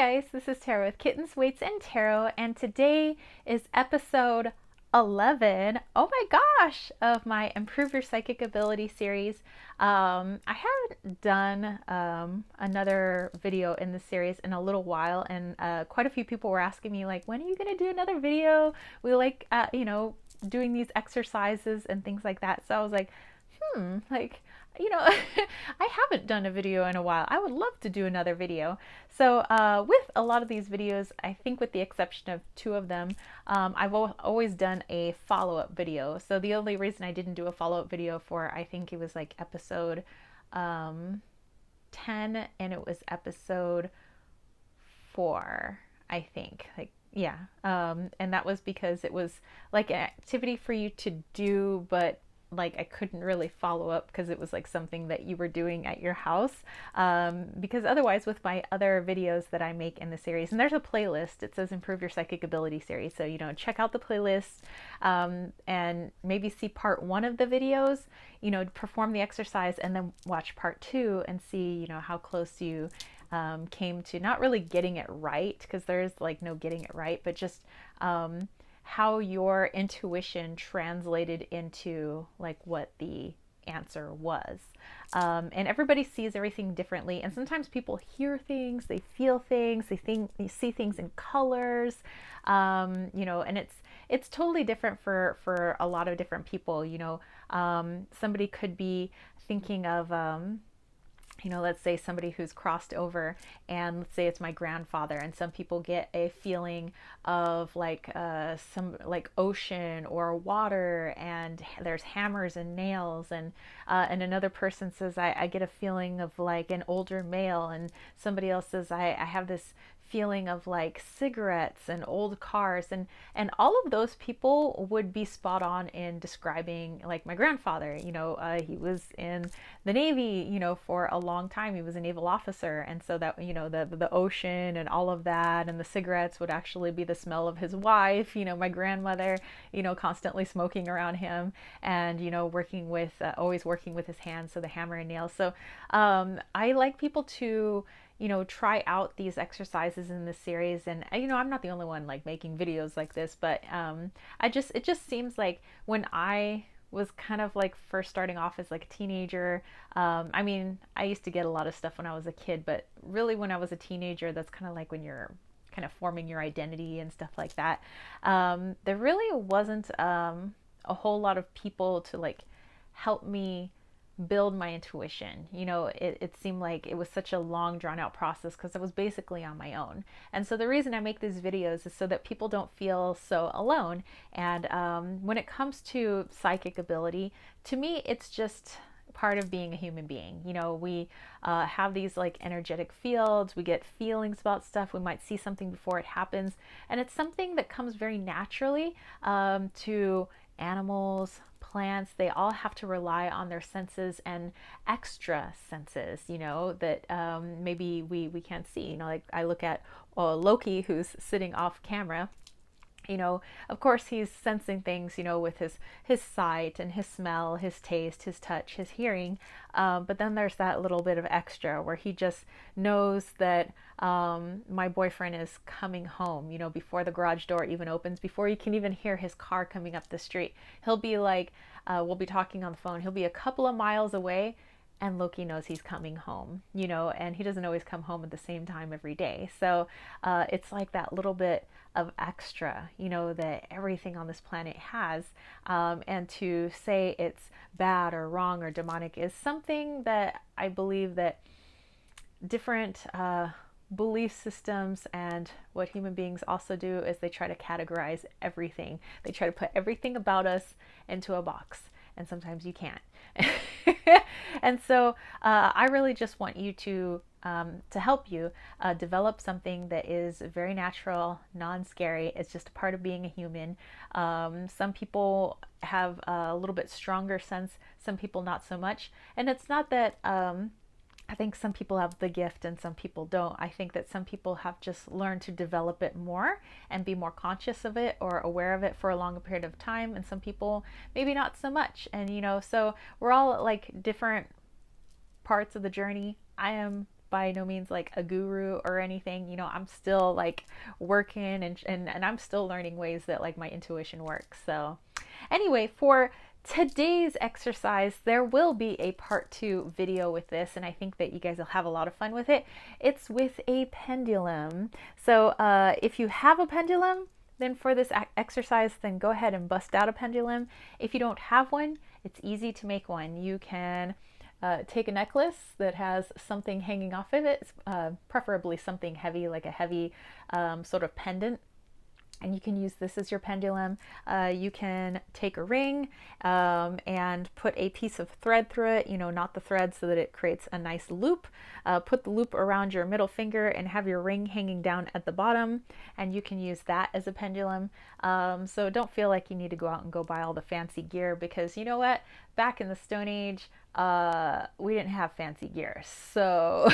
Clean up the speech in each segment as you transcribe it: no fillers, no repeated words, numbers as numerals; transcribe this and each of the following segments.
guys, this is Tarot with Kittens, Weights, and Tarot, and today is episode 11, oh my gosh, of my Improve Your Psychic Ability series. I haven't done another video in this series in a little while, and quite a few people were asking me, like, when are you going to do another video? We like, doing these exercises and things like that. So I was like, like, I haven't done a video in a while. I would love to do another video. So with a lot of these videos, I think with the exception of two of them, I've always done a follow-up video. So the only reason I didn't do a follow-up video for, I think it was like episode 10, and it was episode 4, I think. Yeah. And that was because it was like an activity for you to do, but like I couldn't really follow up because it was like something that you were doing at your house, because otherwise with my other videos that I make in the series, and there's a playlist, it says Improve Your Psychic Ability series, so check out the playlist, and maybe see part 1 of the videos, perform the exercise, and then watch part 2 and see how close you came to not really getting it right, because there's like no getting it right, but just how your intuition translated into like what the answer was. And everybody sees everything differently, and sometimes people hear things, they feel things, they see things in colors, and it's totally different for a lot of different people. Somebody could be thinking of let's say somebody who's crossed over, and let's say it's my grandfather, and some people get a feeling of like some like ocean or water, and there's hammers and nails, and another person says I get a feeling of like an older male, and somebody else says I have this feeling of like cigarettes and old cars, and all of those people would be spot on in describing like my grandfather. He was in the Navy, for a long time. He was a naval officer, and so that the ocean and all of that and the cigarettes would actually be the smell of his wife. My grandmother, constantly smoking around him, and always working with his hands, so the hammer and nails. So I like people to try out these exercises in this series. And I'm not the only one like making videos like this, but it just seems like when I was kind of like first starting off as like a teenager, I used to get a lot of stuff when I was a kid, but really when I was a teenager, that's kind of like when you're kind of forming your identity and stuff like that. There really wasn't a whole lot of people to like help me build my intuition. It seemed like it was such a long drawn out process because I was basically on my own. And so the reason I make these videos is so that people don't feel so alone. And when it comes to psychic ability, to me, it's just part of being a human being. We have these like energetic fields, we get feelings about stuff, we might see something before it happens, and it's something that comes very naturally to animals, plants. They all have to rely on their senses and extra senses, that maybe we can't see. Like I look at Loki, who's sitting off camera. Of course he's sensing things, with his sight and his smell, his taste, his touch, his hearing. But then there's that little bit of extra where he just knows that my boyfriend is coming home, before the garage door even opens, before you can even hear his car coming up the street. He'll be like, we'll be talking on the phone. He'll be a couple of miles away, and Loki knows he's coming home, and he doesn't always come home at the same time every day. So it's like that little bit of extra, that everything on this planet has. And to say it's bad or wrong or demonic is something that I believe that different belief systems and what human beings also do is they try to categorize everything. They try to put everything about us into a box, and sometimes you can't. And so I really just want you to help you develop something that is very natural, non-scary. It's just a part of being a human. Some people have a little bit stronger sense, some people not so much. And it's not that I think some people have the gift and some people don't. I think that some people have just learned to develop it more and be more conscious of it or aware of it for a longer period of time, and some people maybe not so much. And so we're all like different parts of the journey. I am by no means like a guru or anything. You know, I'm still like working and I'm still learning ways that like my intuition works. So anyway, for today's exercise, there will be a part 2 video with this, and I think that you guys will have a lot of fun with it. It's with a pendulum. So if you have a pendulum, then for this exercise, then go ahead and bust out a pendulum. If you don't have one, it's easy to make one. You can take a necklace that has something hanging off of it, preferably something heavy, like a heavy sort of pendant, and you can use this as your pendulum. You can take a ring and put a piece of thread through it, you know, not the thread, so that it creates a nice loop. Put the loop around your middle finger and have your ring hanging down at the bottom, and you can use that as a pendulum. So don't feel like you need to go out and go buy all the fancy gear, because you know what? Back in the Stone Age, we didn't have fancy gear. So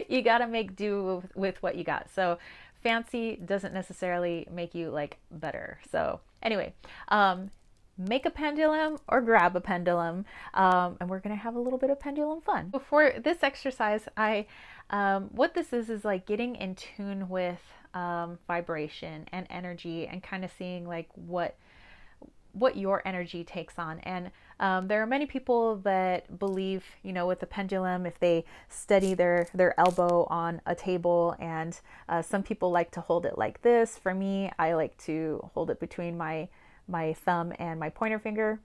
you got to make do with what you got. So fancy doesn't necessarily make you like better. So anyway, make a pendulum or grab a pendulum, and we're gonna have a little bit of pendulum fun. For this exercise, what this is like getting in tune with vibration and energy, and kind of seeing like what your energy takes on. And there are many people that believe, you know, with the pendulum, if they steady their elbow on a table, and some people like to hold it like this. For me, I like to hold it between my thumb and my pointer finger.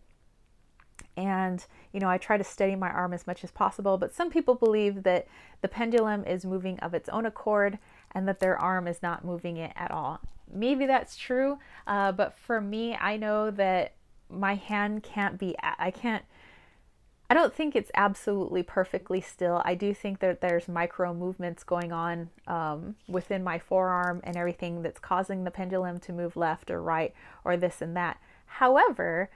And, you know, I try to steady my arm as much as possible. But some people believe that the pendulum is moving of its own accord, and that their arm is not moving it at all. Maybe that's true, but for me, I know that my hand can't be, I don't think it's absolutely perfectly still. I do think that there's micro movements going on within my forearm and everything that's causing the pendulum to move left or right or this and that. However,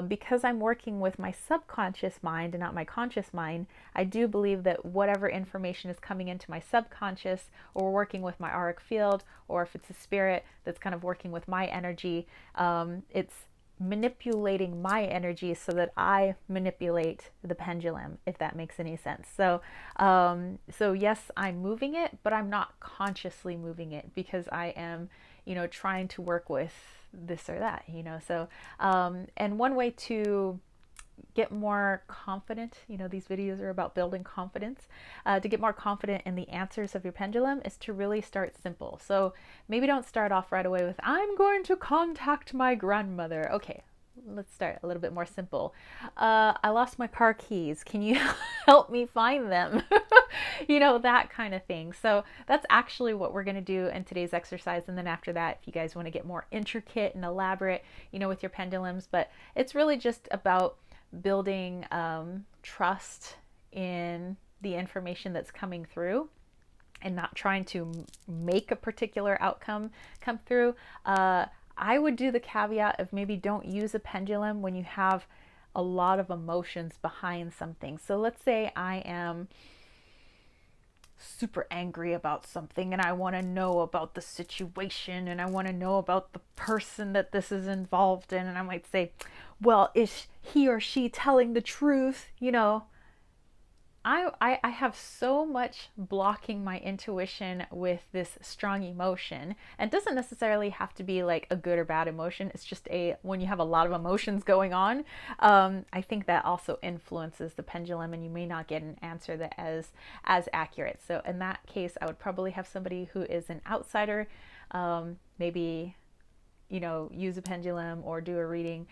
because I'm working with my subconscious mind and not my conscious mind, I do believe that whatever information is coming into my subconscious, or working with my auric field, or if it's a spirit that's kind of working with my energy, it's manipulating my energy so that I manipulate the pendulum, if that makes any sense. So, so yes, I'm moving it, but I'm not consciously moving it, because I am, you know, trying to work with this or that, you know. So and one way to get more confident, you know, these videos are about building confidence, to get more confident in the answers of your pendulum, is to really start simple. So maybe don't start off right away with, I'm going to contact my grandmother. Okay, let's start a little bit more simple. I lost my car keys. Can you help me find them? You know, that kind of thing. So that's actually what we're going to do in today's exercise. And then after that, if you guys want to get more intricate and elaborate, you know, with your pendulums, but it's really just about building trust in the information that's coming through, and not trying to make a particular outcome come through. I would do the caveat of maybe don't use a pendulum when you have a lot of emotions behind something. So let's say I am super angry about something, and I want to know about the situation, and I want to know about the person that this is involved in, and I might say, well, is he or she telling the truth? You know, I have so much blocking my intuition with this strong emotion. And it doesn't necessarily have to be like a good or bad emotion. It's just when you have a lot of emotions going on, I think that also influences the pendulum, and you may not get an answer that is as accurate. So in that case, I would probably have somebody who is an outsider, maybe, you know, use a pendulum or do a reading,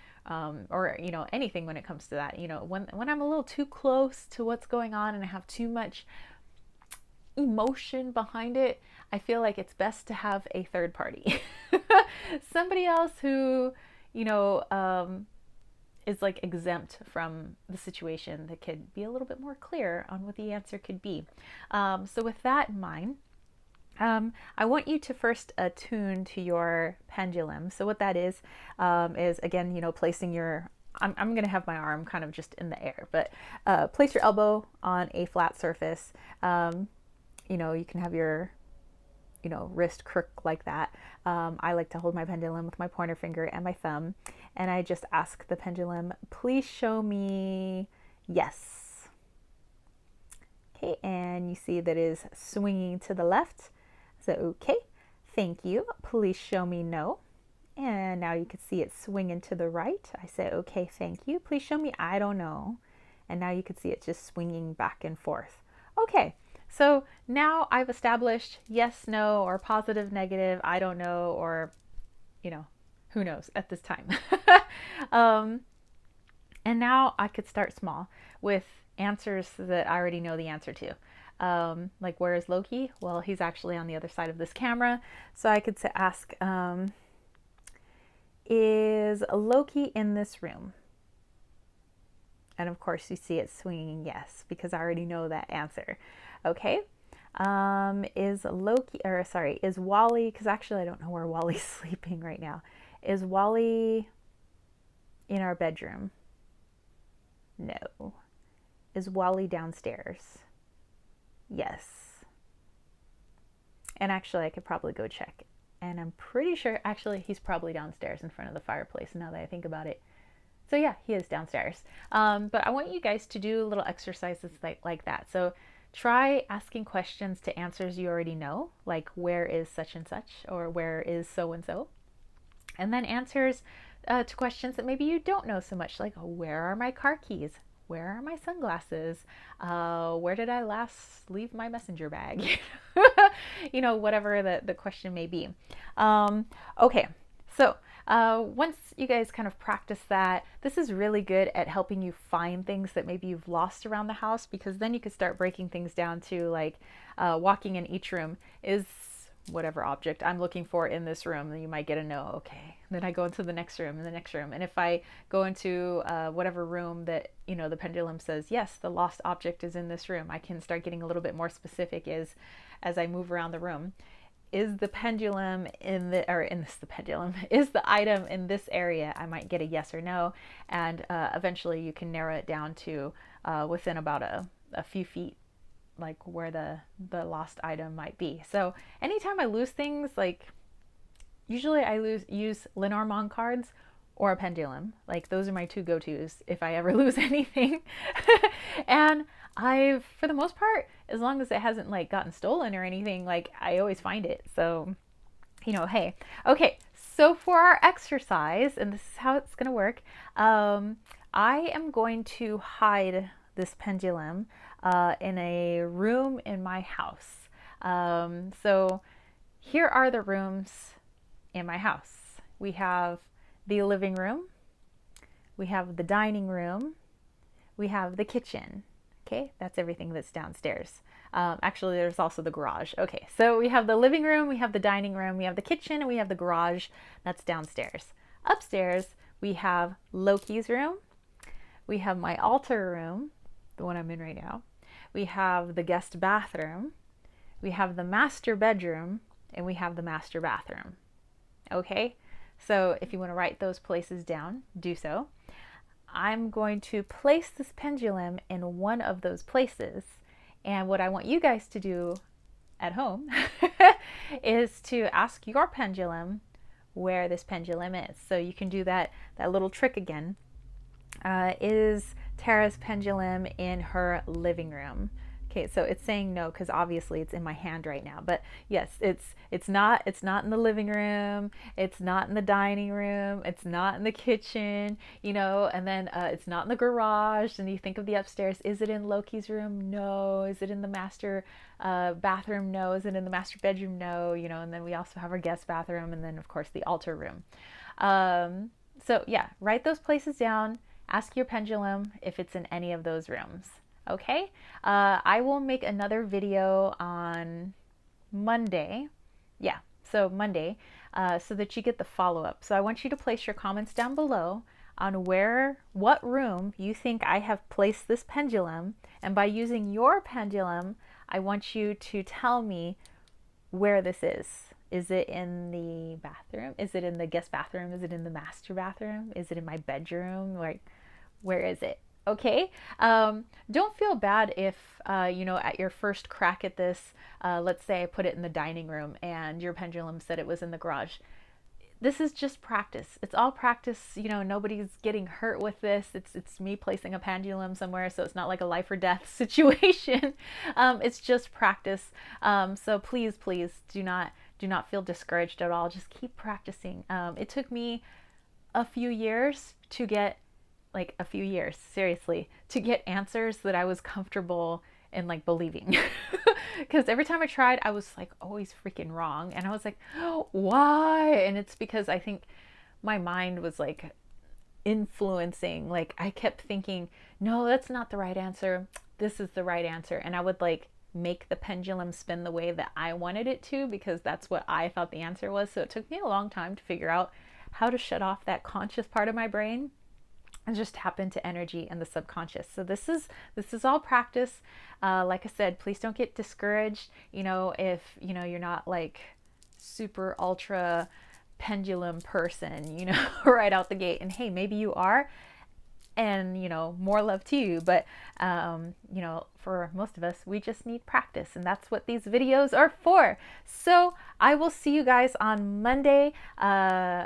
or, you know, anything when it comes to that. You know, when I'm a little too close to what's going on and I have too much emotion behind it, I feel like it's best to have a third party. Somebody else who, you know, is like exempt from the situation, that could be a little bit more clear on what the answer could be. So with that in mind, I want you to first attune to your pendulum. So what that is again, you know, placing your, I'm going to have my arm kind of just in the air, but place your elbow on a flat surface. You know, you can have your, you know, wrist crook like that. I like to hold my pendulum with my pointer finger and my thumb, and I just ask the pendulum, please show me yes. Okay, and you see that it is swinging to the left. So, okay, thank you. Please show me no. And now you can see it swinging to the right. I say, okay, thank you. Please show me I don't know. And now you can see it just swinging back and forth. Okay, so now I've established yes, no, or positive, negative, I don't know, or, who knows at this time. um, and now I could start small with answers that I already know the answer to. Like, where is Loki? Well, he's actually on the other side of this camera. So I could ask, is Loki in this room? And of course, you see it swinging yes, because I already know that answer. Okay. Is Wally, because actually I don't know where Wally's sleeping right now. Is Wally in our bedroom? No. Is Wally downstairs? Yes. And actually, I could probably go check. And I'm pretty sure, actually, he's probably downstairs in front of the fireplace now that I think about it. So yeah, he is downstairs. But I want you guys to do little exercises like that. So try asking questions to answers you already know, like where is such and such, or where is so and so. And then answers to questions that maybe you don't know so much, like where are my car keys? Where are my sunglasses? Where did I last leave my messenger bag? Whatever the question may be. Okay, so once you guys kind of practice that, this is really good at helping you find things that maybe you've lost around the house, because then you could start breaking things down to like walking in each room. Is whatever object I'm looking for in this room, then you might get a no. Okay, then I go into the next room and the next room, and if I go into whatever room that the pendulum says yes, the lost object is in this room, I can start getting a little bit more specific as I move around the room. Is the pendulum is the item in this area? I might get a yes or no, and eventually you can narrow it down to within about a few feet, like where the lost item might be. So anytime I lose things, like usually I use Lenormand cards or a pendulum. Like those are my two go-tos if I ever lose anything. And for the most part, as long as it hasn't like gotten stolen or anything, like I always find it. So, hey, okay. So for our exercise, and this is how it's going to work, I am going to hide this pendulum in a room in my house. So here are the rooms in my house. We have the living room, we have the dining room, we have the kitchen. Okay, that's everything that's downstairs. Actually, there's also the garage. Okay, so we have the living room, we have the dining room, we have the kitchen, and we have the garage. That's downstairs. Upstairs, we have Loki's room, we have my altar room, the one I'm in right now. We have the guest bathroom, we have the master bedroom, and we have the master bathroom. Okay, so if you want to write those places down, do so. I'm going to place this pendulum in one of those places. And what I want you guys to do at home is to ask your pendulum where this pendulum is. So you can do that little trick again. Is Tara's pendulum in her living room? Okay, so it's saying no because obviously it's in my hand right now. But yes, it's not in the living room, it's not in the dining room, it's not in the kitchen, and then it's not in the garage. And you think of the upstairs. Is it in Loki's room? No. Is it in the master bathroom? No. Is it in the master bedroom? No. And then we also have our guest bathroom, and then of course the altar room. So yeah, write those places down. Ask your pendulum if it's in any of those rooms. Okay, I will make another video on Monday. Yeah, so Monday, so that you get the follow-up. So I want you to place your comments down below on what room you think I have placed this pendulum. And by using your pendulum, I want you to tell me where this is. Is it in the bathroom? Is it in the guest bathroom? Is it in the master bathroom? Is it in my bedroom? Like, where is it? Okay, don't feel bad if, at your first crack at this, let's say I put it in the dining room and your pendulum said it was in the garage. this is just practice. It's all practice. You know, nobody's getting hurt with this. It's me placing a pendulum somewhere, so it's not like a life or death situation. It's just practice. So please do not feel discouraged at all. Just keep practicing. It took me a few years to get, like a few years, seriously, to get answers that I was comfortable in like believing. Because every time I tried, I was like always freaking wrong. And I was like, oh, why? And it's because I think my mind was like influencing. Like I kept thinking, no, that's not the right answer. This is the right answer. And I would like make the pendulum spin the way that I wanted it to because that's what I thought the answer was. So it took me a long time to figure out how to shut off that conscious part of my brain and just tap into energy and the subconscious. So this is all practice. Like I said, please don't get discouraged. You know, if you know you're not like super ultra pendulum person, you know, right out the gate. And hey, maybe you are, and you know, more love to you. But you know, for most of us, we just need practice, and that's what these videos are for. So I will see you guys on Monday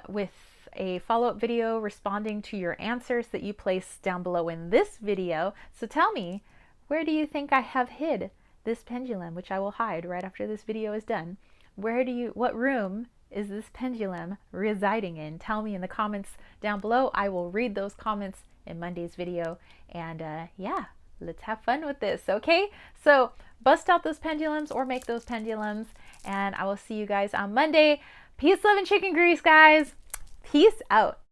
with a follow-up video responding to your answers that you placed down below in this video. So tell me, where do you think I have hid this pendulum, which I will hide right after this video is done? What room is this pendulum residing in? Tell me in the comments down below. I will read those comments in Monday's video. And yeah, let's have fun with this, okay? So bust out those pendulums or make those pendulums, and I will see you guys on Monday. Peace, love, and chicken grease, guys. Peace out.